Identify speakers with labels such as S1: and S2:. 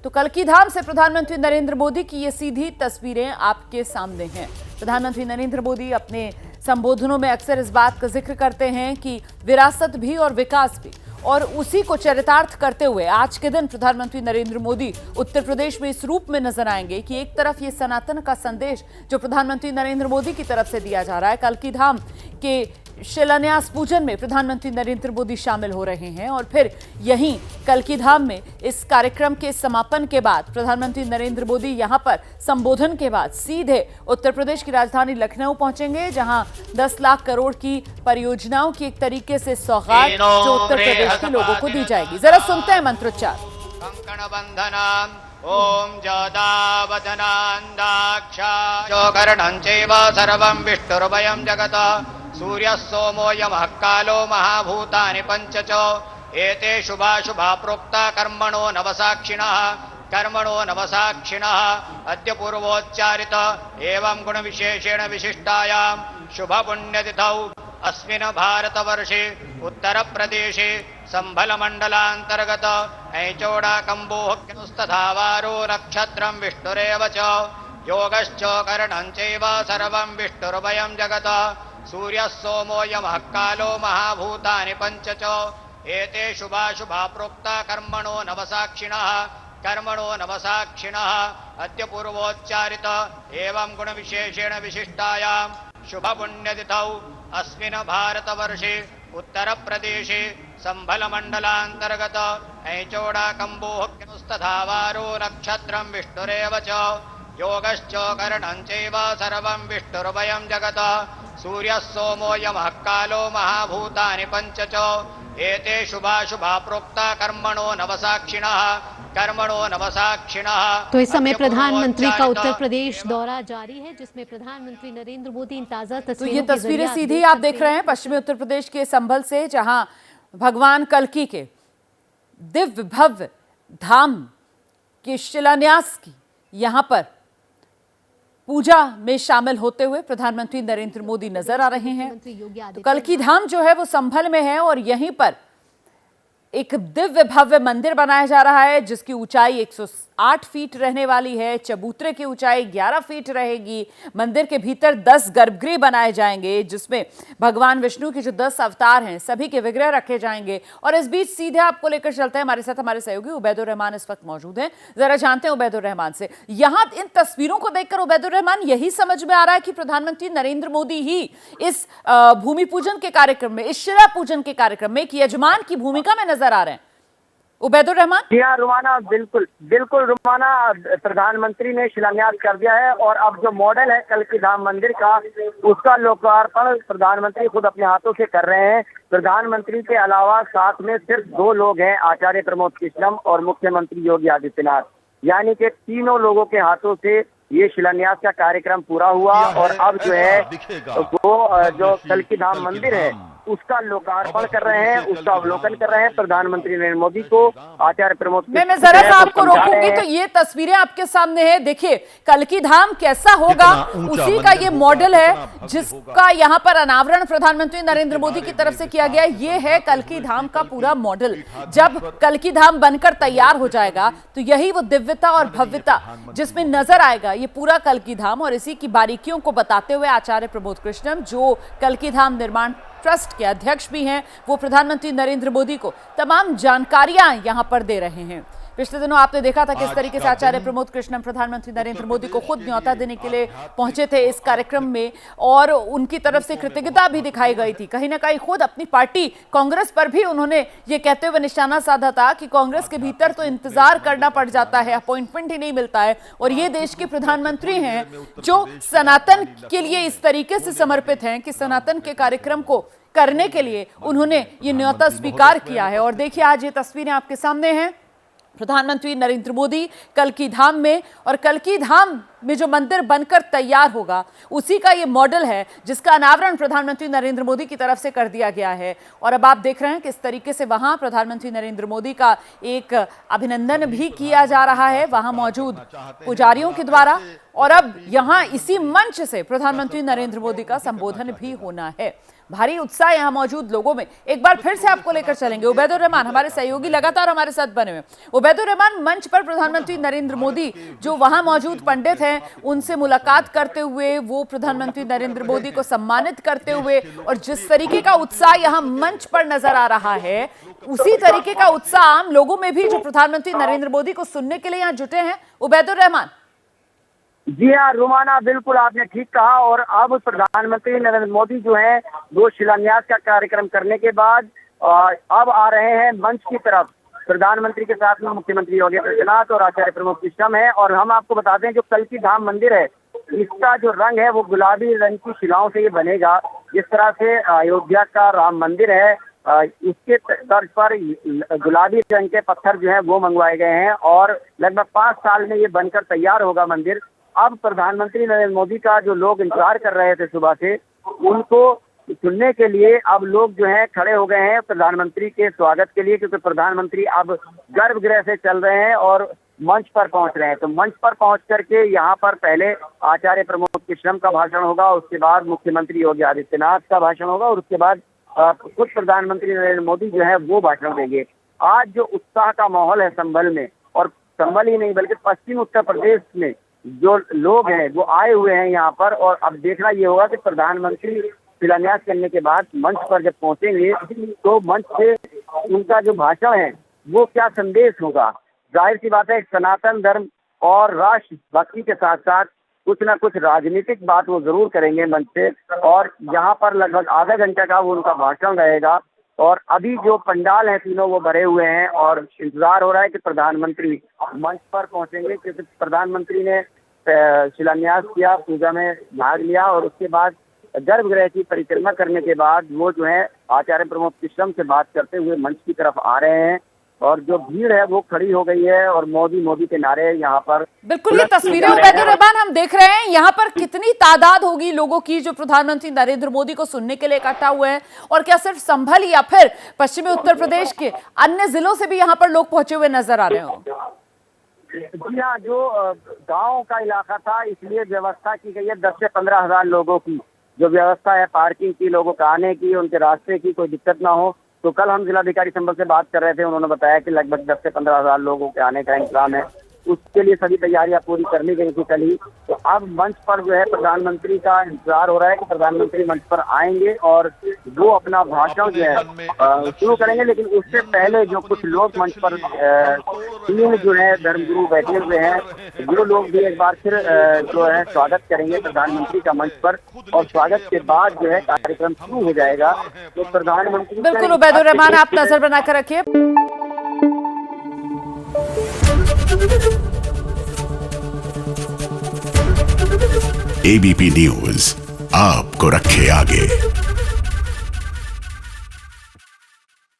S1: तो कल्की धाम से प्रधानमंत्री नरेंद्र मोदी की ये सीधी तस्वीरें आपके सामने हैं। प्रधानमंत्री नरेंद्र मोदी अपने संबोधनों में अक्सर इस बात का जिक्र करते हैं कि विरासत भी और विकास भी, और उसी को चरितार्थ करते हुए आज के दिन प्रधानमंत्री नरेंद्र मोदी उत्तर प्रदेश में इस रूप में नजर आएंगे कि एक तरफ ये सनातन का संदेश जो प्रधानमंत्री नरेंद्र मोदी की तरफ से दिया जा रहा है, कल्की धाम के शिलान्यास पूजन में प्रधानमंत्री नरेंद्र मोदी शामिल हो रहे हैं, और फिर यहीं कल्की धाम में इस कार्यक्रम के समापन के बाद प्रधानमंत्री नरेंद्र मोदी यहां पर संबोधन के बाद सीधे उत्तर प्रदेश की राजधानी लखनऊ पहुंचेंगे, जहां 10 लाख करोड़ की परियोजनाओं की एक तरीके से सौगात जो उत्तर प्रदेश के लोगों को दी जाएगी। जरा सुनते हैं मंत्रोच्चार।
S2: कंकण बंधनम ओम जदावदनांदाक्षा जोकरणं चैव सर्वं विष्णुर्भयं जगत सूर्यः सोमो यमः कालो महाभूतानि पंच च एते शुभाशुभा प्रोक्ता कर्मणो नवसाक्षिणः अद्य पूर्वोच्चारित एवं गुणविशेषेण विशिष्टायां शुभपुण्यतिथौ अस्मिन् भारतवर्षे उत्तरप्रदेशे संभलमण्डलान्तर्गत ऐचोडाकम्बोहस्तधावारो नक्षत्रं विष्णुरेव च योगश्च करणं चैव सर्वं विष्णुर्भयं जगत सूर्यः सोमो यमः कालो महाभूतानि पंच च एते शुभाशुभा प्रोक्ता कर्मणो नवसाक्षिणः अद्य पूर्वोच्चारित एवं गुणविशेषेण विशिष्टायां शुभपुण्यतिथौ अस्मिन् भारतवर्षे उत्तरप्रदेशे संभलमण्डलान्तर्गत ऐचोडाकम्बोहस्तधावारो नक्षत्रं विष्णुरेव च योगश्च करणं चैव सर्वं विष्णुर्भयं जगत सूर्यः सोमो यमः कालो महाभूतानि पंच च एते शुभाशुभा प्रोक्ता कर्मणो नवसाक्षिणः।
S3: तो इस समय प्रधानमंत्री का उत्तर प्रदेश दौरा जारी है, जिसमें प्रधानमंत्री नरेंद्र मोदी इन ताजा तस्वीरों
S1: तो ये तस्वीरें सीधी आप देख रहे हैं पश्चिमी उत्तर प्रदेश के संभल से, जहां भगवान कल्की के दिव्य भव्य धाम के शिलान्यास की यहां पर पूजा में शामिल होते हुए प्रधानमंत्री नरेंद्र मोदी नजर आ रहे हैं। तो कल्की धाम जो है वो संभल में है, और यहीं पर एक दिव्य भव्य मंदिर बनाया जा रहा है जिसकी ऊंचाई 108 फीट रहने वाली है। चबूतरे की ऊंचाई 11 फीट रहेगी। मंदिर के भीतर 10 गर्भगृह बनाए जाएंगे, जिसमें भगवान विष्णु के जो 10 अवतार हैं सभी के विग्रह रखे जाएंगे। और इस बीच सीधे आपको लेकर चलते हैं, हमारे साथ हमारे सहयोगी उबैदुर रहमान इस वक्त मौजूद हैं। जरा जानते हैं उबैदुर रहमान से, यहाँ इन तस्वीरों को देखकर उबैदुर रहमान यही समझ में आ रहा है कि प्रधानमंत्री नरेंद्र मोदी ही इस भूमि पूजन के कार्यक्रम में, इस शिला पूजन के कार्यक्रम में एक यजमान की भूमिका में नजर आ रहे हैं। उबैदुर रहमान।
S4: जी हाँ रुमाना, बिल्कुल रुमाना, प्रधानमंत्री ने शिलान्यास कर दिया है, और अब जो मॉडल है कल्की धाम मंदिर का, उसका लोकार्पण प्रधानमंत्री खुद अपने हाथों से कर रहे हैं। प्रधानमंत्री के अलावा साथ में सिर्फ 2 लोग हैं, आचार्य प्रमोद कृष्णम और मुख्यमंत्री योगी आदित्यनाथ, यानी कि तीनों लोगों के हाथों से ये शिलान्यास का कार्यक्रम पूरा हुआ। और अब जो है वो जो कल्की धाम मंदिर है उसका लोकार्पण कर रहे हैं, उसका अवलोकन कर रहे हैं प्रधानमंत्री नरेंद्र मोदी को आचार्य प्रमोद।
S1: मैं जरा सा आपको रोकूंगी, तो ये तस्वीरें आपके सामने है, देखिए कल्की धाम कैसा होगा उसी का ये मॉडल है, जिसका यहाँ पर अनावरण प्रधानमंत्री नरेंद्र मोदी की तरफ से किया गया। ये है कल्की धाम का पूरा मॉडल। जब कल्की धाम बनकर तैयार हो जाएगा तो यही वो दिव्यता और भव्यता जिसमें नजर आएगा ये पूरा कल्की धाम। और इसी की बारीकियों को बताते हुए आचार्य प्रमोद कृष्णम, जो कल्की धाम निर्माण ट्रस्ट के अध्यक्ष भी हैं, वो प्रधानमंत्री नरेंद्र मोदी को तमाम जानकारियां यहां पर दे रहे हैं। पिछले दिनों आपने देखा था किस तरीके से आचार्य प्रमोद कृष्णम प्रधानमंत्री नरेंद्र मोदी को खुद न्योता देने के लिए पहुंचे थे इस कार्यक्रम में, और उनकी तरफ से कृतज्ञता भी दिखाई गई थी। कहीं ना कहीं खुद अपनी पार्टी कांग्रेस पर भी उन्होंने ये कहते हुए निशाना साधा था कि कांग्रेस के भीतर तो इंतजार करना पड़ जाता है, अपॉइंटमेंट ही नहीं मिलता है, और ये देश के प्रधानमंत्री हैं जो सनातन के लिए इस तरीके से समर्पित हैं कि सनातन के कार्यक्रम को करने के लिए उन्होंने ये न्योता स्वीकार किया है। और देखिए आज ये तस्वीरें आपके सामने हैं, प्रधानमंत्री नरेंद्र मोदी कल्की धाम में, और कल्की धाम में जो मंदिर बनकर तैयार होगा उसी का ये मॉडल है, जिसका अनावरण प्रधानमंत्री नरेंद्र मोदी की तरफ से कर दिया गया है। और अब आप देख रहे हैं किस तरीके से वहां प्रधानमंत्री नरेंद्र मोदी का एक अभिनंदन भी किया जा रहा है वहां मौजूद पुजारियों के द्वारा। और अब यहां इसी मंच से प्रधानमंत्री नरेंद्र मोदी का संबोधन भी होना है। भारी उत्साह यहाँ मौजूद लोगों में। एक बार फिर से आपको लेकर चलेंगे। उबैदुर रहमान हमारे सहयोगी लगातार हमारे साथ बने हुए। उबैदुर रहमान, मंच पर प्रधानमंत्री नरेंद्र मोदी जो वहां मौजूद पंडित हैं उनसे मुलाकात करते हुए, वो प्रधानमंत्री नरेंद्र मोदी को सम्मानित करते हुए, और जिस तरीके का उत्साह यहाँ मंच पर नजर आ रहा है, उसी तरीके का उत्साह आम लोगों में भी जो प्रधानमंत्री नरेंद्र मोदी को सुनने के लिए यहाँ जुटे हैं। उबैदुर रहमान।
S4: जी हाँ रुमाना, बिल्कुल आपने ठीक कहा। और अब प्रधानमंत्री नरेंद्र मोदी जो है वो शिलान्यास का कार्यक्रम करने के बाद अब आ रहे हैं मंच की तरफ। प्रधानमंत्री के साथ में मुख्यमंत्री योगी आदित्यनाथ और आचार्य प्रमोद कृष्णम है। और हम आपको बताते हैं जो कल्की धाम मंदिर है, इसका जो रंग है वो गुलाबी रंग की शिलाओं से ये बनेगा। जिस तरह से अयोध्या का राम मंदिर है, इसके तर्ज पर गुलाबी रंग के पत्थर जो है वो मंगवाए गए हैं और लगभग 5 साल में ये बनकर तैयार होगा मंदिर। अब प्रधानमंत्री नरेंद्र मोदी का जो लोग इंतजार कर रहे थे सुबह से, उनको सुनने के लिए अब लोग जो हैं खड़े हो गए हैं प्रधानमंत्री के स्वागत के लिए, क्योंकि प्रधानमंत्री अब गर्भगृह से चल रहे हैं और मंच पर पहुंच रहे हैं। तो मंच पर पहुंच करके यहाँ पर पहले आचार्य प्रमोद कृष्णम का भाषण होगा, उसके बाद मुख्यमंत्री योगी आदित्यनाथ का भाषण होगा और उसके बाद खुद प्रधानमंत्री नरेंद्र मोदी जो है वो भाषण देंगे। आज जो उत्साह का माहौल है संभल में, और संभल ही नहीं बल्कि पश्चिम उत्तर प्रदेश में जो लोग हैं वो आए हुए हैं यहाँ पर। और अब देखना ये होगा कि प्रधानमंत्री शिलान्यास करने के बाद मंच पर जब पहुंचेंगे तो मंच से उनका जो भाषण है वो क्या संदेश होगा। जाहिर सी बात है, सनातन धर्म और राष्ट्र भक्ति के साथ साथ कुछ ना कुछ राजनीतिक बात वो जरूर करेंगे मंच से। और यहाँ पर लगभग आधा घंटे का वो उनका भाषण रहेगा। और अभी जो पंडाल हैं तीनों वो भरे हुए हैं और इंतजार हो रहा है कि प्रधानमंत्री मंच पर पहुंचेंगे, क्योंकि प्रधानमंत्री ने शिलान्यास किया, पूजा में भाग लिया और उसके बाद गर्भगृह की परिक्रमा करने के बाद वो जो है आचार्य प्रमोद कृष्णम से बात करते हुए मंच की तरफ आ रहे हैं। और जो भीड़ है वो खड़ी हो गई है और मोदी मोदी के नारे यहाँ पर।
S1: बिल्कुल, ये तस्वीरें उबैदुर रहमान हम देख रहे हैं। यहाँ पर कितनी तादाद होगी लोगों की जो प्रधानमंत्री नरेंद्र मोदी को सुनने के लिए इकट्ठा हुए हैं, और क्या सिर्फ संभल या फिर पश्चिमी उत्तर प्रदेश के अन्य जिलों से भी यहाँ पर लोग पहुंचे हुए नजर आ रहे हो?
S4: जी हाँ, जो गाँव का इलाका था इसलिए व्यवस्था की गई है 10 से 15 हजार लोगों की जो व्यवस्था है, पार्किंग की, लोगों को आने की, उनके रास्ते की कोई दिक्कत ना हो। तो कल हम जिलाधिकारी संभल से बात कर रहे थे, उन्होंने बताया कि लगभग 10 से 15 हजार लोगों के आने का इंतजाम है। उसके लिए सभी तैयारियां पूरी कर ली गई थी कल ही। तो अब मंच पर जो है प्रधानमंत्री का इंतजार हो रहा है कि प्रधानमंत्री मंच पर आएंगे और वो अपना भाषण जो है शुरू करेंगे। लेकिन उससे पहले जो कुछ लोग मंच पर 3 जो है धर्मगुरु बैठे हुए हैं, वो लोग भी एक बार फिर जो है स्वागत करेंगे प्रधानमंत्री का मंच पर। और स्वागत के बाद जो है कार्यक्रम शुरू हो जाएगा। तो प्रधानमंत्री
S1: बिल्कुल उबैदुर रहमान, आप नजर बनाकर रखिए।
S5: एबीपी न्यूज आपको रखे आगे।